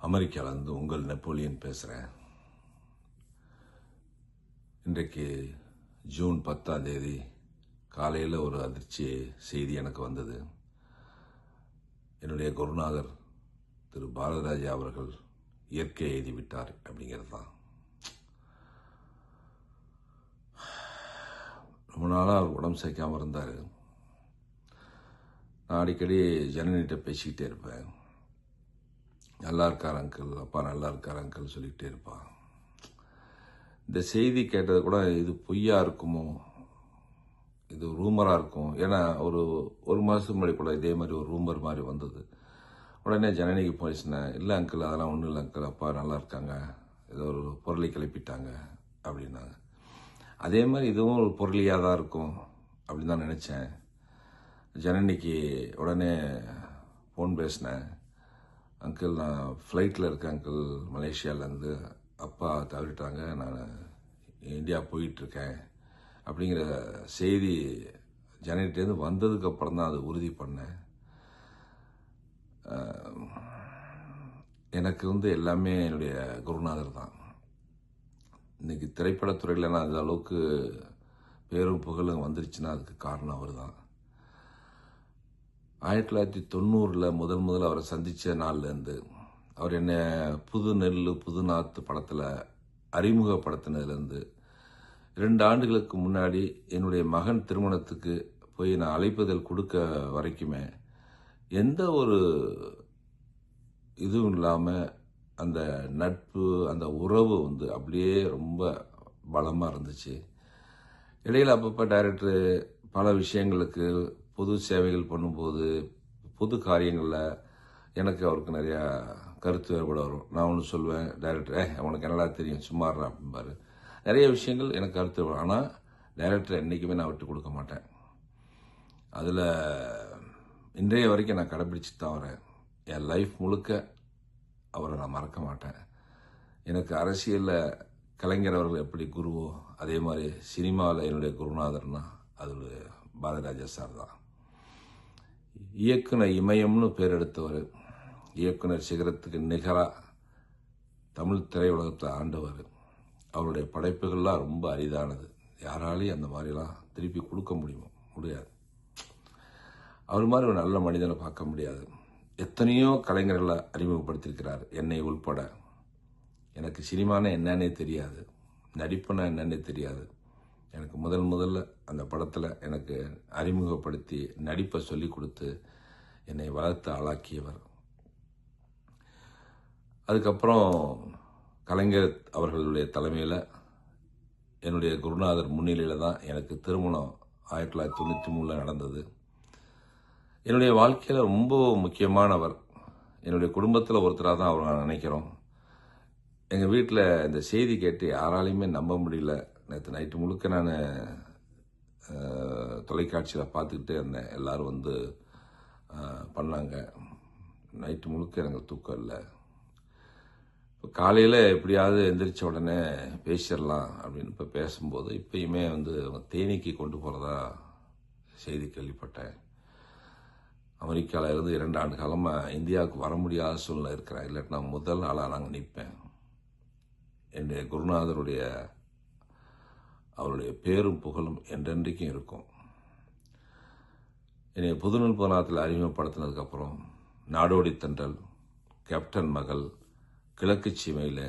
அமெரிக்காவிலேருந்து உங்கள் நெப்போலியன் பேசுகிறேன். இன்றைக்கு ஜூன் 10ஆம் தேதி காலையில் ஒரு அதிர்ச்சி செய்தி எனக்கு வந்தது. என்னுடைய குருநாதர் திரு பாரதிராஜா அவர்கள் இயற்கை எழுதிவிட்டார் அப்படிங்கிறது தான். ரொம்ப நாளாக அவர் உடம்பு சேர்க்காமல் இருந்தார். நான் அடிக்கடி ஜனனிகிட்ட பேசிக்கிட்டே இருப்பேன். நல்லா இருக்கார் அங்கிள், அப்பா நல்லா இருக்கார் அங்கிள் சொல்லிக்கிட்டே இருப்பான். இந்த செய்தி கேட்டது கூட இது பொய்யா இருக்குமோ, இது ரூமராக இருக்கும். ஏன்னா ஒரு மாதத்துக்கு முன்னாடி கூட இதே மாதிரி ஒரு ரூமர் மாதிரி வந்தது. உடனே ஜனனிக்கு போயிடுச்சுனேன், இல்லை அங்கிள் அதெல்லாம் ஒன்றும் இல்லை அங்கிள், அப்பா நல்லா இருக்காங்க, ஏதோ ஒரு பொருளை கிளப்பிட்டாங்க அப்படின்னாங்க. அதே மாதிரி இதுவும் ஒரு பொருளியாக தான் இருக்கும் அப்படின்னு தான் நினச்சேன். ஜனனிக்கு உடனே ஃபோன் பேசினேன். அங்கிள் நான் ஃப்ளைட்டில் இருக்கேன் அங்கிள், மலேசியாவிலேருந்து, அப்பா தவறிட்டாங்க, நான் இந்தியா போயிட்டுருக்கேன் அப்படிங்கிற செய்தி ஜனனிட்டேருந்து வந்ததுக்கப்புறம் தான் அதை உறுதி பண்ணேன். எனக்கு எல்லாமே என்னுடைய குருநாதர் தான். இன்றைக்கி திரைப்படத்துறையில் நான் அந்த அளவுக்கு பேரும் புகழும் வந்துருச்சுன்னா அதுக்கு காரணம் அவர் தான். 1990 முதல் அவரை சந்தித்த நாள்லேருந்து அவர் என்னை புது நெல் புது நாத்து படத்தில் அறிமுகப்படுத்தினதுலேருந்து 2 ஆண்டுகளுக்கு முன்னாடி என்னுடைய மகன் திருமணத்துக்கு போய் நான் அழைப்புதல் கொடுக்க வரைக்குமே எந்த ஒரு இதுவும் இல்லாமல் அந்த நட்பு அந்த உறவு அப்படியே ரொம்ப பலமாக இருந்துச்சு. இடையில் அப்பப்போ டைரக்டர் பல விஷயங்களுக்கு பொது சேவைகள் பண்ணும்போது பொது காரியங்களில் எனக்கு அவருக்கு நிறையா கருத்து வேறுபாடு வரும். நான் ஒன்று சொல்வேன், டைரக்டர் அவனுக்கு என்னடா தெரியும் சும்மாறா அப்படிம்பாரு. நிறைய விஷயங்கள் எனக்கு கருத்து வேறுபாடு. ஆனால் டைரக்டர் என்றைக்குமே நான் விட்டு கொடுக்க மாட்டேன். அதில் இன்றைய வரைக்கும் நான் கடைப்பிடிச்சிட்டு தான் வரேன். என் லைஃப் முழுக்க அவரை நான் மறக்க மாட்டேன். எனக்கு அரசியலில் கலைஞர் அவர்கள் எப்படி குருவோ அதே மாதிரி சினிமாவில் என்னுடைய குருநாதர்னா அது பாரதிராஜா சார் தான். இயக்குனர் இமயம்னு பேர் எடுத்தவர், இயக்குனர் சிகரத்துக்கு நிகராக தமிழ் திரையுலகத்தில் ஆண்டவர். அவருடைய படைப்புகள்லாம் ரொம்ப அரிதானது. யாராலையும் அந்த மாதிரிலாம் திருப்பி கொடுக்க முடியாது. அவர் மாதிரி ஒரு நல்ல மனிதனை பார்க்க முடியாது. எத்தனையோ கலைஞர்களை அறிமுகப்படுத்தியிருக்கிறார், என்னை உள்பட. எனக்கு சினிமானா என்னன்னே தெரியாது, நடிப்புனா என்னன்னே தெரியாது. எனக்கு முதல்ல அந்த படத்தில் எனக்கு அறிமுகப்படுத்தி நடிப்பை சொல்லி கொடுத்து என்னை வளர்த்து ஆளாக்கியவர். அதுக்கப்புறம் கலைஞர் அவர்களுடைய தலைமையில் என்னுடைய குருநாதர் முன்னிலையில் தான் எனக்கு திருமணம் 1993 நடந்தது. என்னுடைய வாழ்க்கையில் ரொம்ப முக்கியமானவர், என்னுடைய குடும்பத்தில் ஒருத்தராக தான் அவர் நான் நினைக்கிறோம். எங்கள் வீட்டில் இந்த செய்தி கேட்டு யாராலையுமே நம்ப முடியல. நேற்று நைட்டு முழுக்க நான் தொலைக்காட்சியில் பார்த்துக்கிட்டே இருந்தேன். எல்லோரும் பண்ணாங்க. நைட்டு முழுக்க எனக்கு தூக்கம் இல்லை. இப்போ காலையில் எப்படியாவது எந்திரிச்ச உடனே பேசிடலாம் அப்படின்னு இப்போ பேசும்போது இப்பயுமே தேனிக்கு கொண்டு போகிறதா செய்தி கேள்விப்பட்டேன். அமெரிக்காவில் இருந்து 2 ஆண்டு காலமாக இந்தியாவுக்கு வர முடியாத சூழ்நிலை இருக்கிறேன். இல்லாட்டி நான் முதல் ஆளாக நாங்கள் நிற்பேன். என்னுடைய குருநாதருடைய அவருடைய பேரும் புகழும் என்றென்றைக்கும் இருக்கும். என்னை புதுநூல் புவனத்தில் அறிமுகப்படுத்தினதுக்கப்புறம் நாடோடி தென்றல், கேப்டன் மகள், கிழக்கு சீமையில்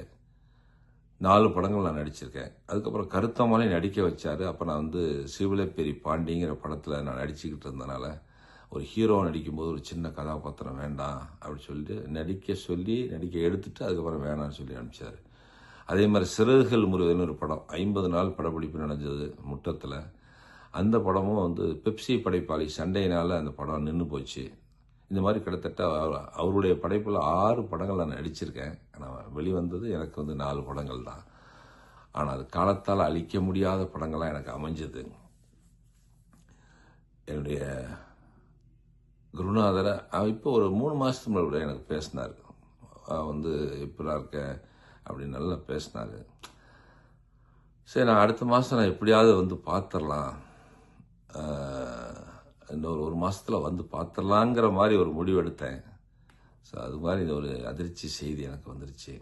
4 படங்கள் நான் நடிச்சிருக்கேன். அதுக்கப்புறம் கருத்தமாலே நடிக்க வச்சார். அப்போ நான் சிவிலப்பேரி பாண்டிங்கிற படத்தில் நான் நடிச்சுக்கிட்டு இருந்தனால ஒரு ஹீரோ நடிக்கும்போது ஒரு சின்ன கதாபாத்திரம் வேண்டாம் அப்படின்னு சொல்லிட்டு நடிக்க எடுத்துட்டு அதுக்கப்புறம் வேணான்னு சொல்லி அனுப்பிச்சார். அதே மாதிரி சிறகுகள் முருகன் ஒரு படம் 50 நாள் படப்பிடிப்பு நடந்தது முட்டத்தில். அந்த படமும் பெப்சி படைப்பாளி சண்டையினால் அந்த படம் நின்று போச்சு. இந்த மாதிரி கிட்டத்தட்ட அவருடைய படைப்பில் 6 படங்கள் நான் நடிச்சிருக்கேன். ஆனால் வெளிவந்தது எனக்கு 4 படங்கள் தான். ஆனால் அது காலத்தால் அழிக்க முடியாத படங்கள்லாம் எனக்கு அமைஞ்சது. என்னுடைய குருநாதரை இப்போ ஒரு 3 மாதத்துக்கு முன்னாடி எனக்கு பேசினார். எப்படிலாம் இருக்க அப்படின்னு நல்லா பேசினார். சரி, நான் அடுத்த மாதம் நான் எப்படியாவது பார்த்துடலாம், இன்னொரு 1 மாதத்தில் பார்த்துடலாங்கிற மாதிரி ஒரு முடிவு எடுத்தேன். ஸோ அது மாதிரி இது ஒரு அதிர்ச்சி செய்தி எனக்கு வந்துருச்சு.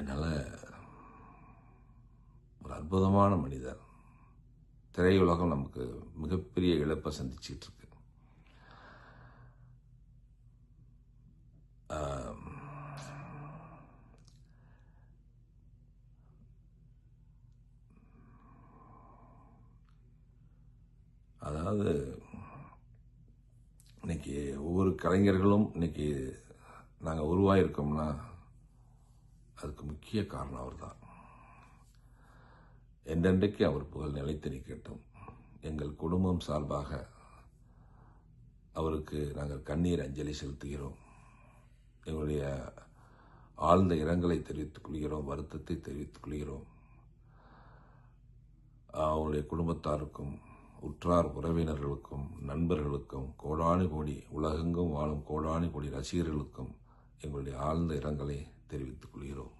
என்னால் ஒரு அற்புதமான மனிதர், திரையுலகம் நமக்கு மிகப்பெரிய இழப்பை சந்திச்சுட்டு இருக்கு. அதாவது இன்னைக்கு ஒவ்வொரு கலைஞர்களும் இன்னைக்கு நாங்கள் உருவாயிருக்கோம்னா அதுக்கு முக்கிய காரணம் அவர் தான். என்றென்றைக்கு அவர் புகழ் நிலைத்து நிற்கட்டும். எங்கள் குடும்பம் சார்பாக அவருக்கு நாங்கள் கண்ணீர் அஞ்சலி செலுத்துகிறோம். எங்களுடைய ஆழ்ந்த இரங்கலை தெரிவித்துக் கொள்கிறோம், வருத்தத்தை தெரிவித்துக் கொள்கிறோம். அவருடைய குடும்பத்தாருக்கும் உற்றார் உறவினர்களுக்கும் நண்பர்களுக்கும் கோடானு கோடி உலகெங்கும் வாழும் கோடானு கோடி ரசிகர்களுக்கும் எங்களுடைய ஆழ்ந்த இரங்கலை தெரிவித்துக் கொள்கிறோம்.